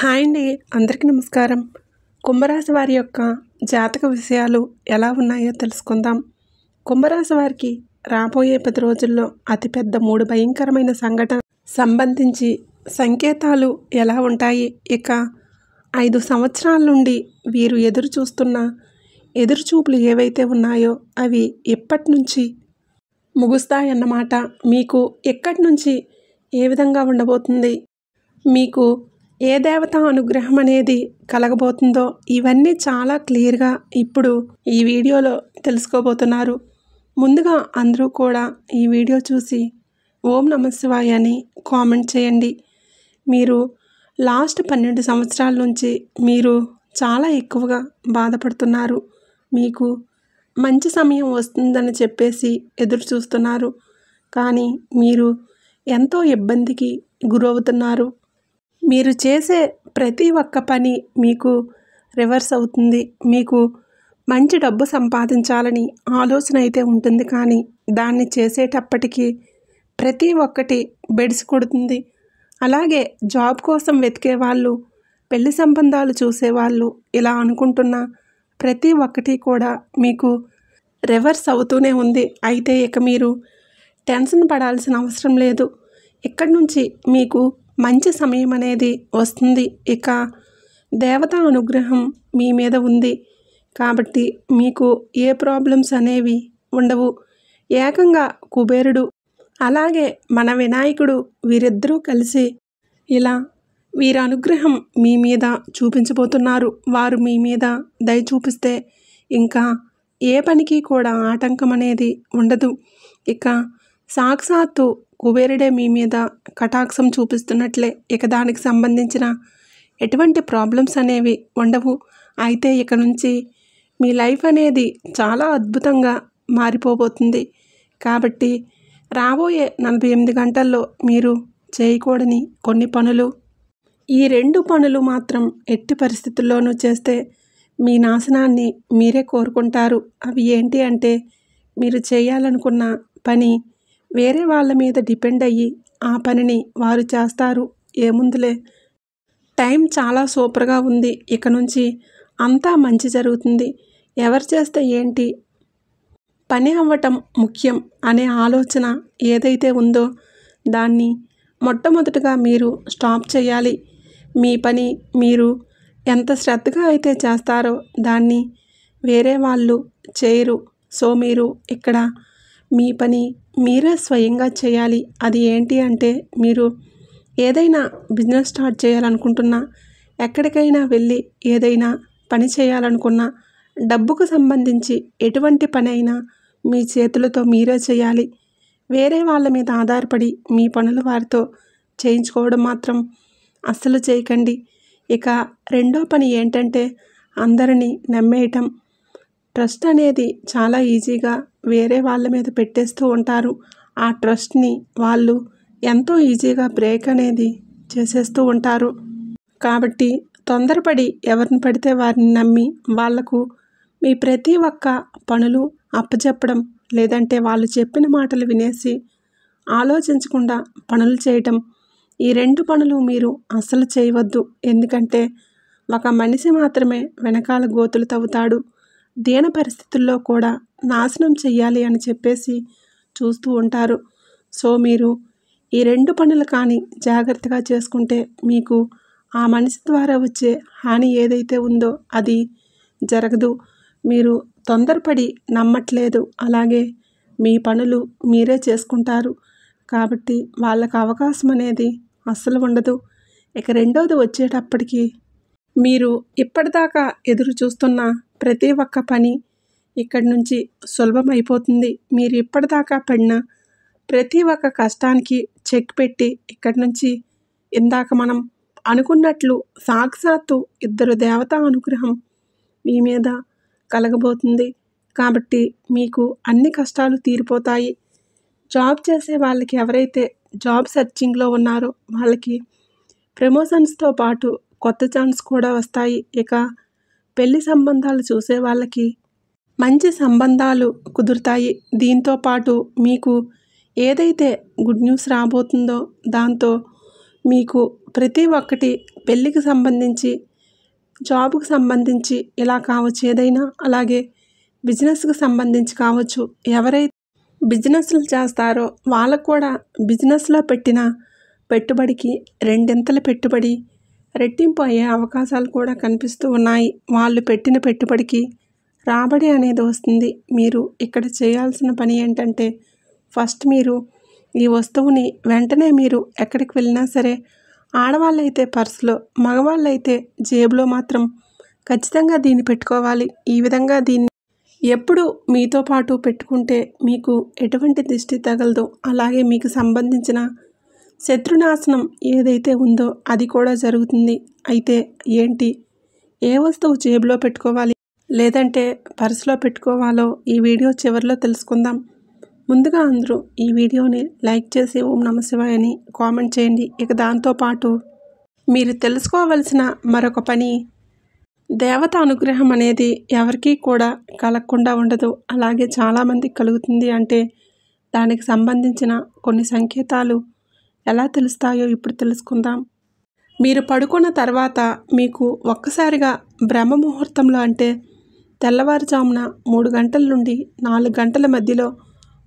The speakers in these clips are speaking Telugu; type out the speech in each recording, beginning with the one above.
హాయ్ అండి. అందరికీ నమస్కారం. కుంభరాశి వారి యొక్క జాతక విషయాలు ఎలా ఉన్నాయో తెలుసుకుందాం. కుంభరాశి వారికి రాబోయే 10 రోజుల్లో అతిపెద్ద 3 భయంకరమైన సంఘటన సంబంధించి సంకేతాలు ఎలా ఉంటాయి? ఇక 5 సంవత్సరాల నుండి వీరు ఎదురు చూస్తున్న ఎదురుచూపులు ఏవైతే ఉన్నాయో అవి ఎప్పటి నుంచి ముగుస్తాయన్నమాట. మీకు ఎక్కడి నుంచి ఏ విధంగా ఉండబోతుంది? మీకు ఏ దేవత అనుగ్రహం అనేది కలగబోతుందో ఇవన్నీ చాలా క్లియర్గా ఇప్పుడు ఈ వీడియోలో తెలుసుకోబోతున్నారు. ముందుగా అందరూ కూడా ఈ వీడియో చూసి ఓం నమః శివాయ అని కామెంట్ చేయండి. మీరు లాస్ట్ 12 సంవత్సరాల నుంచి మీరు చాలా ఎక్కువగా బాధపడుతున్నారు. మీకు మంచి సమయం వస్తుందని చెప్పేసి ఎదురు చూస్తున్నారు. కానీ మీరు ఎంతో ఇబ్బందికి గురవుతున్నారు. మీరు చేసే ప్రతి ఒక్క పని మీకు రివర్స్ అవుతుంది. మీకు మంచి డబ్బు సంపాదించాలని ఆలోచన అయితే ఉంటుంది, కానీ దాన్ని చేసేటప్పటికీ ప్రతి ఒక్కటి బెడిసి కొడుతుంది. అలాగే జాబ్ కోసం వెతికే వాళ్ళు, పెళ్లి సంబంధాలు చూసేవాళ్ళు ఇలా అనుకుంటున్న ప్రతి ఒక్కటి కూడా మీకు రివర్స్ అవుతూనే ఉంది. అయితే ఇక మీరు టెన్షన్ పడాల్సిన అవసరం లేదు. ఇక్కడి నుంచి మీకు మంచి సమయం అనేది వస్తుంది. ఇక దేవతా అనుగ్రహం మీ మీద ఉంది కాబట్టి మీకు ఏ ప్రాబ్లమ్స్ అనేవి ఉండవు. ఏకంగా కుబేరుడు అలాగే మన వినాయకుడు వీరిద్దరూ కలిసి ఇలా వీరి అనుగ్రహం మీ మీద చూపించబోతున్నారు. వారు మీ మీద దయ చూపిస్తే ఇంకా ఏ పనికి కూడా ఆటంకం అనేది ఉండదు. ఇక సాక్షాత్తు కుబేరుడే మీ మీద కటాక్షం చూపిస్తున్నట్లే. ఇక దానికి సంబంధించిన ఎటువంటి ప్రాబ్లమ్స్ అనేవి ఉండవు. అయితే ఇక నుంచి మీ లైఫ్ అనేది చాలా అద్భుతంగా మారిపోబోతుంది. కాబట్టి రాబోయే 48 గంటల్లో మీరు చేయకూడని కొన్ని పనులు, ఈ 2 పనులు మాత్రం ఎట్టి పరిస్థితుల్లోనూ చేస్తే మీ నాశనాన్ని మీరే కోరుకుంటారు. అవి ఏంటి అంటే, మీరు చేయాలనుకున్న పని వేరే వాళ్ళ మీద డిపెండ్ అయ్యి ఆ పనిని వారు చేస్తారు. ఏముందులే, టైం చాలా సూపర్గా ఉంది. ఇక నుంచి అంతా మంచి జరుగుతుంది. ఎవరు చేస్తే ఏంటి, పని అవ్వటం ముఖ్యం అనే ఆలోచన ఏదైతే ఉందో దాన్ని మొట్టమొదటిగా మీరు స్టాప్ చేయాలి. మీ పని మీరు ఎంత శ్రద్ధగా అయితే చేస్తారో దాన్ని వేరే వాళ్ళు చేయరు. సో మీరు ఇక్కడ మీ పని మీరే స్వయంగా చేయాలి. అది ఏంటి అంటే, మీరు ఏదైనా బిజినెస్ స్టార్ట్ చేయాలనుకుంటున్నా, ఎక్కడికైనా వెళ్ళి ఏదైనా పని చేయాలనుకున్నా, డబ్బుకు సంబంధించి ఎటువంటి పని అయినా మీ చేతులతో మీరే చేయాలి. వేరే వాళ్ళ మీద ఆధారపడి మీ పనులు వారితో చేయించుకోవడం మాత్రం అస్సలు చేయకండి. ఇక రెండో పని ఏంటంటే, అందరినీ నమ్మేయటం. ట్రస్ట్ అనేది చాలా ఈజీగా వేరే వాళ్ళ మీద పెట్టేస్తూ ఉంటారు. ఆ ట్రస్ట్ని వాళ్ళు ఎంతో ఈజీగా బ్రేక్ అనేది చేసేస్తూ ఉంటారు. కాబట్టి తొందరపడి ఎవరిని పడితే వారిని నమ్మి వాళ్లకు మీ ప్రతి ఒక్క పనులు అప్పచెప్పడం, లేదంటే వాళ్ళు చెప్పిన మాటలు వినేసి ఆలోచించకుండా పనులు చేయటం, ఈ 2 పనులు మీరు అస్సలు చేయవద్దు. ఎందుకంటే ఒక మనిషి మాత్రమే వెనకాల గోతులు తవ్వుతాడు. దీన పరిస్థితుల్లో కూడా నాశనం చెయ్యాలి అని చెప్పేసి చూస్తూ ఉంటారు. సో మీరు ఈ 2 పనులు కానీ జాగ్రత్తగా చేసుకుంటే మీకు ఆ మనిషి ద్వారా వచ్చే హాని ఏదైతే ఉందో అది జరగదు. మీరు తొందరపడి నమ్మట్లేదు, అలాగే మీ పనులు మీరే చేసుకుంటారు. కాబట్టి వాళ్ళకు అవకాశం అనేది అస్సలు ఉండదు. ఇక రెండోది వచ్చేటప్పటికి, మీరు ఇప్పటిదాకా ఎదురు చూస్తున్న ప్రతి ఒక్క పని ఇక్కడి నుంచి సులభమైపోతుంది. మీరు ఇప్పటిదాకా పడిన ప్రతి ఒక్క కష్టానికి చెక్ పెట్టి ఇక్కడి నుంచి ఇందాక మనం అనుకున్నట్లు సాక్షాత్తు 2 దేవతా అనుగ్రహం మీ మీద కలగబోతుంది. కాబట్టి మీకు అన్ని కష్టాలు తీరిపోతాయి. జాబ్ చేసే వాళ్ళకి, ఎవరైతే జాబ్ సెర్చింగ్లో ఉన్నారో వాళ్ళకి ప్రమోషన్స్తో పాటు కొత్త ఛాన్స్ కూడా వస్తాయి. ఇక పెళ్లి సంబంధాలు చూసే వాళ్ళకి మంచి సంబంధాలు కుదురుతాయి. దీంతో పాటు మీకు ఏదైతే గుడ్ న్యూస్ రాబోతుందో దాంతో మీకు ప్రతి ఒక్కటి పెళ్ళికి సంబంధించి, జాబ్‌కి సంబంధించి ఇలా కావచ్చు ఏదైనా. అలాగే బిజినెస్‌కి సంబంధించి కావచ్చు. ఎవరైతే బిజినెస్‌లు చేస్తారో వాళ్ళకు కూడా బిజినెస్‌లో పెట్టిన పెట్టుబడికి రెండింతల పెట్టుబడి రెట్టింపు అయ్యే అవకాశాలు కూడా కనిపిస్తూ ఉన్నాయి. వాళ్ళు పెట్టిన పెట్టుబడికి రాబడి అనేది వస్తుంది. మీరు ఇక్కడ చేయాల్సిన పని ఏంటంటే ఫస్ట్ మీరు ఈ వస్తువుని వెంటనే మీరు ఎక్కడికి వెళ్ళినా సరే, ఆడవాళ్ళైతే పర్సులో, మగవాళ్ళైతే జేబులో మాత్రం ఖచ్చితంగా దీన్ని పెట్టుకోవాలి. ఈ విధంగా దీన్ని ఎప్పుడు మీతో పాటు పెట్టుకుంటే మీకు ఎటువంటి దిష్టి తగలదో, అలాగే మీకు సంబంధించిన శత్రునాశనం ఏదైతే ఉందో అది కూడా జరుగుతుంది. అయితే ఏంటి, ఏ వస్తువు జేబులో పెట్టుకోవాలి లేదంటే పర్సులో పెట్టుకోవాలో ఈ వీడియో చివరిలో తెలుసుకుందాం. ముందుగా అందరూ ఈ వీడియోని లైక్ చేసి ఓం నమః శివాయ అని కామెంట్ చేయండి. ఇక దాంతోపాటు మీరు తెలుసుకోవలసిన మరొక పని, దేవత అనుగ్రహం అనేది ఎవరికీ కూడా కలగకుండా ఉండదు. అలాగే చాలామందికి కలుగుతుంది. అంటే దానికి సంబంధించిన కొన్ని సంకేతాలు ఎలా తెలుస్తాయో ఇప్పుడు తెలుసుకుందాం. మీరు పడుకున్న తర్వాత మీకు ఒక్కసారిగా బ్రహ్మ ముహూర్తంలో, అంటే తెల్లవారుజామున 3 గంటల నుండి 4 గంటల మధ్యలో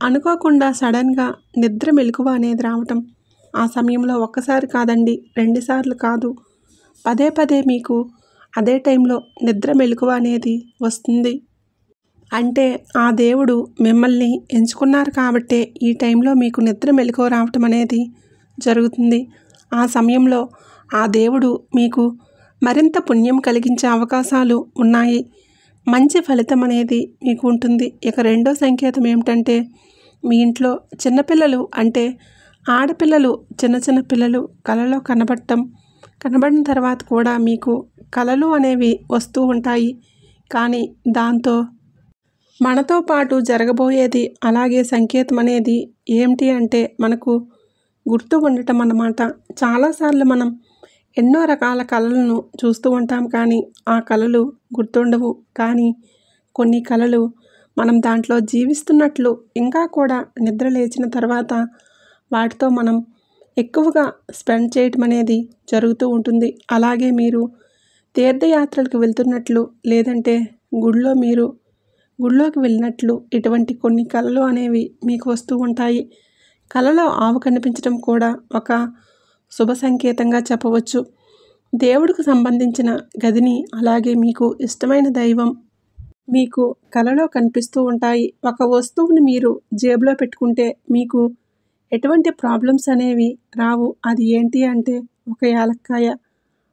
అనుకోకుండా సడన్గా నిద్ర మెలకువ అనేది రావటం. ఆ సమయంలో ఒక్కసారి కాదండి, 2 సార్లు కాదు, పదే పదే మీకు అదే టైంలో నిద్ర మెలకువ అనేది వస్తుంది. అంటే ఆ దేవుడు మిమ్మల్ని ఎంచుకున్నారు కాబట్టే ఈ టైంలో మీకు నిద్ర మెలకువ రావటం అనేది జరుగుతుంది. ఆ సమయంలో ఆ దేవుడు మీకు మరింత పుణ్యం కలిగించే అవకాశాలు ఉన్నాయి. మంచి ఫలితం అనేది మీకు ఉంటుంది. ఇక రెండో సంకేతం ఏమిటంటే, మీ ఇంట్లో చిన్నపిల్లలు, అంటే ఆడపిల్లలు, చిన్న పిల్లలు కలలో కనబడిన తర్వాత కూడా మీకు కలలు అనేవి వస్తూ ఉంటాయి. కానీ దాంతో మనతో పాటు జరగబోయేది, అలాగే సంకేతం అనేది ఏమిటి అంటే మనకు గుర్తు ఉండటం అన్నమాట. చాలాసార్లు మనం ఎన్నో రకాల కళలను చూస్తూ ఉంటాం, కానీ ఆ కళలు గుర్తుండవు. కానీ కొన్ని కళలు మనం దాంట్లో జీవిస్తున్నట్లు, ఇంకా కూడా నిద్ర లేచిన తర్వాత వాటితో మనం ఎక్కువగా స్పెండ్ చేయటం అనేది జరుగుతూ ఉంటుంది. అలాగే మీరు తీర్థయాత్రలకు వెళ్తున్నట్లు, లేదంటే గుడిలోకి వెళ్ళినట్లు, ఇటువంటి కొన్ని కళలు అనేవి మీకు వస్తూ ఉంటాయి. కళలో ఆవు కనిపించడం కూడా ఒక శుభ సంకేతంగా చెప్పవచ్చు. దేవుడికి సంబంధించిన గదిని, అలాగే మీకు ఇష్టమైన దైవం మీకు కలలో కనిపిస్తూ ఉంటాయి. ఒక వస్తువుని మీరు జేబులో పెట్టుకుంటే మీకు ఎటువంటి ప్రాబ్లమ్స్ అనేవి రావు. అది ఏంటి అంటే ఒక యాలక్కాయ,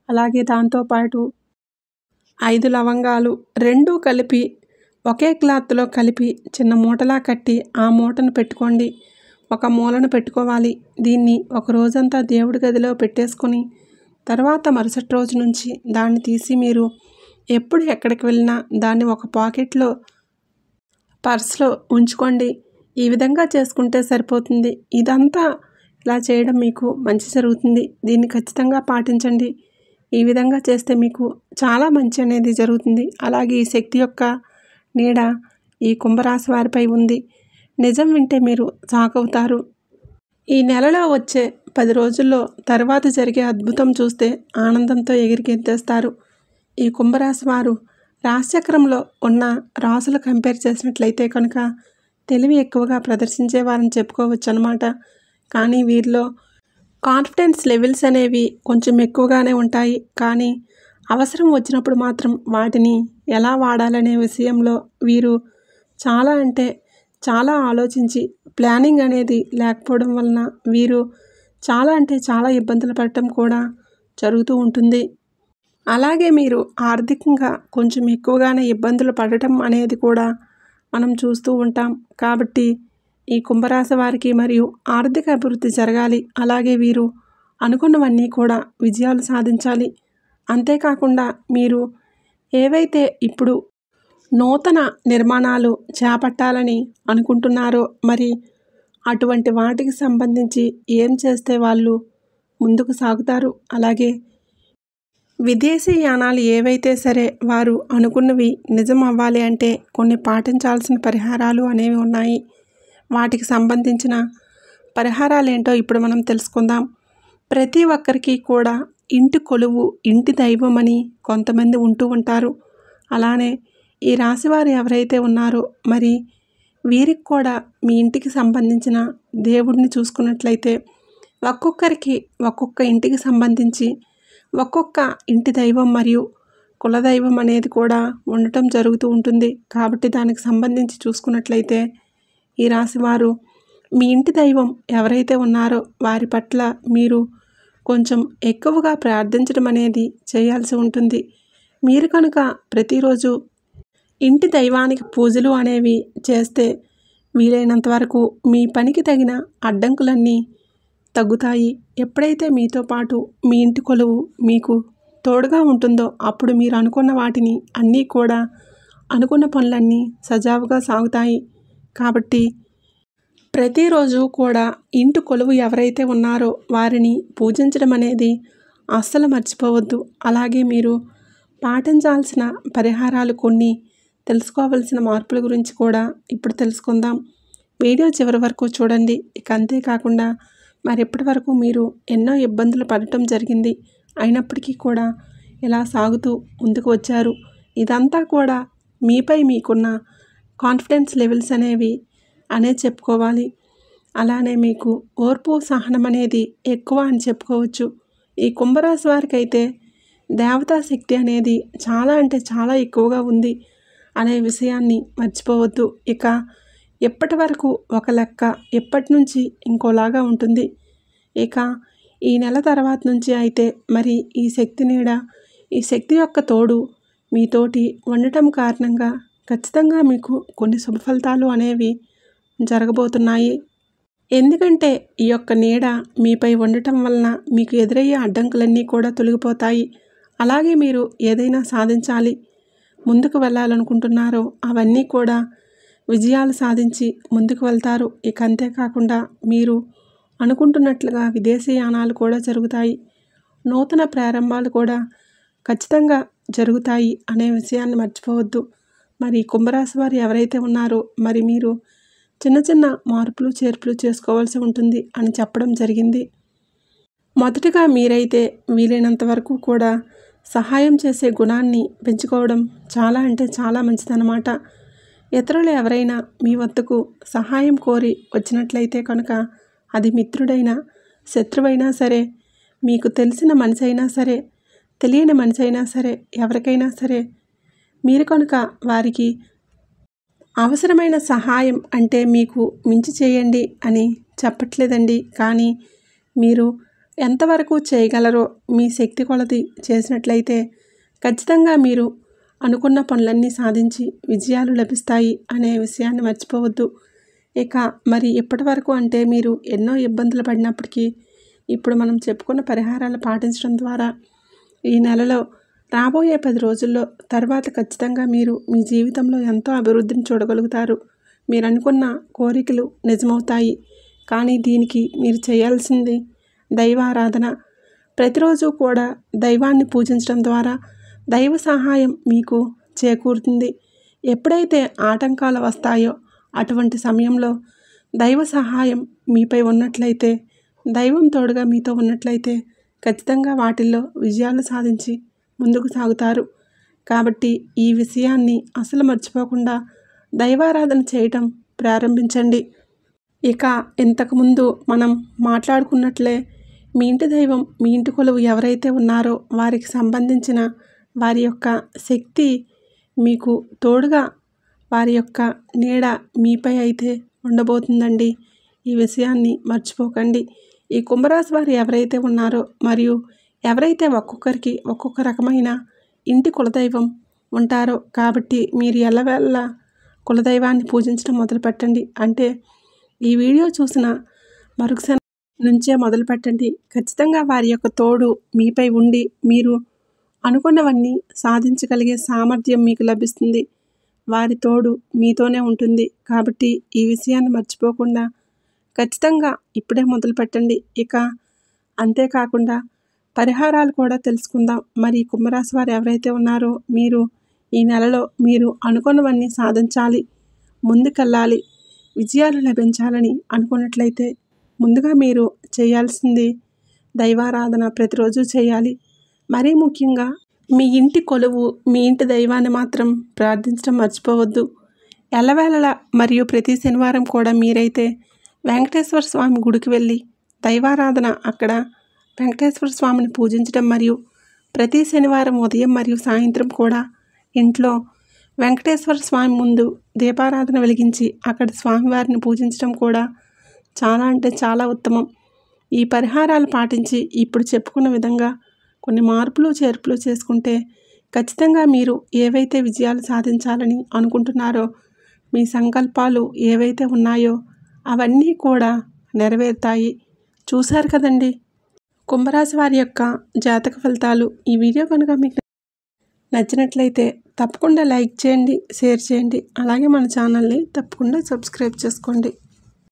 అలాగే దాంతోపాటు 5 లవంగాలు, 2 కలిపి ఒకే క్లాత్లో కలిపి చిన్న మూటలా కట్టి ఆ మూటను పెట్టుకోండి. ఒక మూలను పెట్టుకోవాలి. దీన్ని ఒక రోజంతా దేవుడి గదిలో పెట్టేసుకొని తర్వాత మరుసటి రోజు నుంచి దాన్ని తీసి మీరు ఎప్పుడు ఎక్కడికి వెళ్ళినా దాన్ని ఒక పాకెట్లో, పర్స్లో ఉంచుకోండి. ఈ విధంగా చేసుకుంటే సరిపోతుంది. ఇదంతా ఇలా చేయడం మీకు మంచి జరుగుతుంది. దీన్ని ఖచ్చితంగా పాటించండి. ఈ విధంగా చేస్తే మీకు చాలా మంచి అనేది జరుగుతుంది. అలాగే ఈ శక్తి యొక్క నీడ ఈ కుంభరాశి వారిపై ఉంది. నిజం వింటే మీరు షాక్ అవుతారు. ఈ నెలలో వచ్చే 10 రోజుల్లో తర్వాత జరిగే అద్భుతం చూస్తే ఆనందంతో ఎగిరిగెంతేస్తారు. ఈ కుంభరాశి వారు రాశిచక్రంలో ఉన్న రాసులు కంపేర్ చేసినట్లయితే కనుక తెలివి ఎక్కువగా ప్రదర్శించేవారని చెప్పుకోవచ్చు అన్నమాట. కానీ వీరిలో కాన్ఫిడెన్స్ లెవెల్స్ అనేవి కొంచెం ఎక్కువగానే ఉంటాయి. కానీ అవసరం వచ్చినప్పుడు మాత్రం వాటిని ఎలా వాడాలనే విషయంలో వీరు చాలా, అంటే చాలా ఆలోచించి, ప్లానింగ్ అనేది లేకపోవడం వలన వీరు చాలా, అంటే చాలా ఇబ్బందులు పడటం కూడా జరుగుతూ ఉంటుంది. అలాగే మీరు ఆర్థికంగా కొంచెం ఎక్కువగానే ఇబ్బందులు పడటం అనేది కూడా మనం చూస్తూ ఉంటాం. కాబట్టి ఈ కుంభరాశి వారికి మరియు ఆర్థిక అభివృద్ధి జరగాలి. అలాగే వీరు అనుకున్నవన్నీ కూడా విజయాలు సాధించాలి. అంతేకాకుండా మీరు ఏవైతే ఇప్పుడు నూతన నిర్మాణాలు చేపట్టాలని అనుకుంటున్నారో, మరి అటువంటి వాటికి సంబంధించి ఏం చేస్తే వాళ్ళు ముందుకు సాగుతారు. అలాగే విదేశీ యానాలు ఏవైతే సరే వారు అనుకున్నవి నిజం అవ్వాలి అంటే కొన్ని పాటించాల్సిన పరిహారాలు అనేవి ఉన్నాయి. వాటికి సంబంధించిన పరిహారాలు ఏంటో ఇప్పుడు మనం తెలుసుకుందాం. ప్రతి ఒక్కరికి కూడా ఇంటి కొలువు, ఇంటి దైవం అని కొంతమంది ఉంటూ ఉంటారు. అలానే ఈ రాశివారు ఎవరైతే ఉన్నారో మరి వీరికి కూడా మీ ఇంటికి సంబంధించిన దేవుడిని చూసుకున్నట్లయితే ఒక్కొక్కరికి ఒక్కొక్క ఇంటికి సంబంధించి ఒక్కొక్క ఇంటి దైవం మరియు కులదైవం అనేది కూడా ఉండటం జరుగుతూ ఉంటుంది. కాబట్టి దానికి సంబంధించి చూసుకున్నట్లయితే ఈ రాశివారు మీ ఇంటి దైవం ఎవరైతే ఉన్నారో వారి పట్ల మీరు కొంచెం ఎక్కువగా ప్రార్థించడం అనేది చేయాల్సి ఉంటుంది. మీరు కనుక ప్రతిరోజు ఇంటి దైవానికి పూజలు అనేవి చేస్తే వీలైనంత వరకు మీ పనికి తగిన అడ్డంకులన్నీ తగ్గుతాయి. ఎప్పుడైతే మీతో పాటు మీ ఇంటి కొలువు మీకు తోడుగా ఉంటుందో అప్పుడు మీరు అనుకున్న వాటిని అన్నీ కూడా అనుకున్న పనులన్నీ సజావుగా సాగుతాయి. కాబట్టి ప్రతిరోజు కూడా ఇంటి కొలువు ఎవరైతే ఉన్నారో వారిని పూజించడం అనేది అస్సలు మర్చిపోవద్దు. అలాగే మీరు పాటించాల్సిన పరిహారాలు కొన్ని, తెలుసుకోవాల్సిన మార్పుల గురించి కూడా ఇప్పుడు తెలుసుకుందాం. వీడియో చివరి వరకు చూడండి. ఇక అంతేకాకుండా మరి ఇప్పటి వరకు మీరు ఎన్నో ఇబ్బందులు పడటం జరిగింది, అయినప్పటికీ కూడా ఇలా సాగుతూ ముందుకు వచ్చారు. ఇదంతా కూడా మీపై మీకున్న కాన్ఫిడెన్స్ లెవెల్స్ అనేవి చెప్పుకోవాలి. అలానే మీకు ఓర్పు సహనం అనేది ఎక్కువ అని చెప్పుకోవచ్చు. ఈ కుంభరాశి వారికి అయితే దేవతా శక్తి అనేది చాలా అంటే చాలా ఎక్కువగా ఉంది అనే విషయాన్ని మర్చిపోవద్దు. ఇక ఎప్పటి వరకు ఒక లెక్క, ఎప్పటి నుంచి ఇంకోలాగా ఉంటుంది. ఇక ఈ నెల తర్వాత నుంచి అయితే మరి ఈ శక్తి నీడ, ఈ శక్తి యొక్క తోడు మీతోటి ఉండటం కారణంగా ఖచ్చితంగా మీకు కొన్ని శుభ ఫలితాలు అనేవి జరగబోతున్నాయి. ఎందుకంటే ఈ యొక్క నీడ మీపై ఉండటం వలన మీకు ఎదురయ్యే అడ్డంకులన్నీ కూడా తొలగిపోతాయి. అలాగే మీరు ఏదైనా సాధించాలి, ముందుకు వెళ్ళాలనుకుంటున్నారో అవన్నీ కూడా విజయాలు సాధించి ముందుకు వెళ్తారు. ఇక అంతేకాకుండా మీరు అనుకుంటున్నట్లుగా విదేశీయానాలు కూడా జరుగుతాయి. నూతన ప్రారంభాలు కూడా ఖచ్చితంగా జరుగుతాయి అనే విషయాన్ని మర్చిపోవద్దు. మరి కుంభరాశి వారు ఎవరైతే ఉన్నారో మరి మీరు చిన్న చిన్న మార్పులు చేర్పులు చేసుకోవాల్సి ఉంటుంది అని చెప్పడం జరిగింది. మొదటగా మీరైతే వీలైనంత వరకు కూడా సహాయం చేసే గుణాన్ని పెంచుకోవడం చాలా అంటే చాలా మంచిదన్నమాట. ఇతరులు ఎవరైనా మీ వద్దకు సహాయం కోరి వచ్చినట్లయితే కనుక అది మిత్రుడైనా శత్రువైనా సరే, మీకు తెలిసిన మనిషి అయినా సరే, తెలియని మనిషి అయినా సరే, ఎవరికైనా సరే మీరు కనుక వారికి అవసరమైన సహాయం అంటే మీకు మించి చేయండి అని చెప్పట్లేదండి. కానీ మీరు ఎంతవరకు చేయగలరో మీ శక్తి కొలది చేసినట్లయితే ఖచ్చితంగా మీరు అనుకున్న పనులన్నీ సాధించి విజయాలు లభిస్తాయి అనే విషయాన్ని మర్చిపోవద్దు. ఇక మరి ఇప్పటి వరకు అంటే మీరు ఎన్నో ఇబ్బందులు పడినప్పటికీ ఇప్పుడు మనం చెప్పుకున్న పరిహారాలు పాటించడం ద్వారా ఈ నెలలో రాబోయే 10 రోజుల్లో తర్వాత ఖచ్చితంగా మీరు మీ జీవితంలో ఎంతో అభివృద్ధిని చూడగలుగుతారు. మీరు అనుకున్న కోరికలు నిజమవుతాయి. కానీ దీనికి మీరు చేయాల్సింది దైవారాధన. ప్రతిరోజు కూడా దైవాన్ని పూజించడం ద్వారా దైవ సహాయం మీకు చేకూరుతుంది. ఎప్పుడైతే ఆటంకాలు వస్తాయో అటువంటి సమయంలో దైవ సహాయం మీపై ఉన్నట్లయితే, దైవం తోడుగా మీతో ఉన్నట్లయితే ఖచ్చితంగా వాటిల్లో విజయాలు సాధించి ముందుకు సాగుతారు. కాబట్టి ఈ విషయాన్ని అసలు మర్చిపోకుండా దైవారాధన చేయటం ప్రారంభించండి. ఇక ఇంతకుముందు మనం మాట్లాడుకున్నట్లే మీ ఇంటి దైవం, మీ ఇంటి కొలువు ఎవరైతే ఉన్నారో వారికి సంబంధించిన వారి యొక్క శక్తి మీకు తోడుగా, వారి యొక్క నీడ మీపై అయితే ఉండబోతుందండి. ఈ విషయాన్ని మర్చిపోకండి. ఈ కుంభరాశి వారు ఎవరైతే ఉన్నారో మరియు ఎవరైతే ఒక్కొక్కరికి ఒక్కొక్క రకమైన ఇంటి కులదైవం ఉంటారో కాబట్టి మీరు ఎల్లవేళ కులదైవాన్ని పూజించడం మొదలుపెట్టండి. అంటే ఈ వీడియో చూసిన మరుక్షణం నుంచే మొదలుపెట్టండి. ఖచ్చితంగా వారి యొక్క తోడు మీపై ఉండి మీరు అనుకున్నవన్నీ సాధించగలిగే సామర్థ్యం మీకు లభిస్తుంది. వారి తోడు మీతోనే ఉంటుంది. కాబట్టి ఈ విషయాన్ని మర్చిపోకుండా ఖచ్చితంగా ఇప్పుడే మొదలుపెట్టండి. ఇక అంతేకాకుండా పరిహారాలు కూడా తెలుసుకుందాం. మరి కుంభరాశి వారు ఎవరైతే ఉన్నారో మీరు ఈ నెలలో మీరు అనుకున్నవన్నీ సాధించాలి, ముందుకెళ్ళాలి, విజయాలు లభించాలని అనుకున్నట్లయితే ముందుగా మీరు చేయాల్సింది దైవారాధన ప్రతిరోజు చేయాలి. మరీ ముఖ్యంగా మీ ఇంటి కొలువు, మీ ఇంటి దైవాన్ని మాత్రం ప్రార్థించడం మర్చిపోవద్దు. ఎల్లవేళలా మరియు ప్రతి శనివారం కూడా మీరైతే వెంకటేశ్వర స్వామి గుడికి వెళ్ళి దైవారాధన అక్కడ వెంకటేశ్వర స్వామిని పూజించడం మరియు ప్రతి శనివారం ఉదయం మరియు సాయంత్రం కూడా ఇంట్లో వెంకటేశ్వర స్వామి ముందు దీపారాధన వెలిగించి అక్కడ స్వామివారిని పూజించడం కూడా చాలా అంటే చాలా ఉత్తమం. ఈ పరిహారాలు పాటించి ఇప్పుడు చెప్పుకున్న విధంగా కొన్ని మార్పులు చేర్పులు చేసుకుంటే ఖచ్చితంగా మీరు ఏవైతే విజయాలు సాధించాలని అనుకుంటున్నారో, మీ సంకల్పాలు ఏవైతే ఉన్నాయో అవన్నీ కూడా నెరవేరుతాయి. చూశారు కదండి కుంభరాశి వారి యొక్క జాతక ఫలితాలు. ఈ వీడియో కనుక మీకు నచ్చినట్లయితే తప్పకుండా లైక్ చేయండి, షేర్ చేయండి. అలాగే మన ఛానల్ని తప్పకుండా సబ్స్క్రైబ్ చేసుకోండి.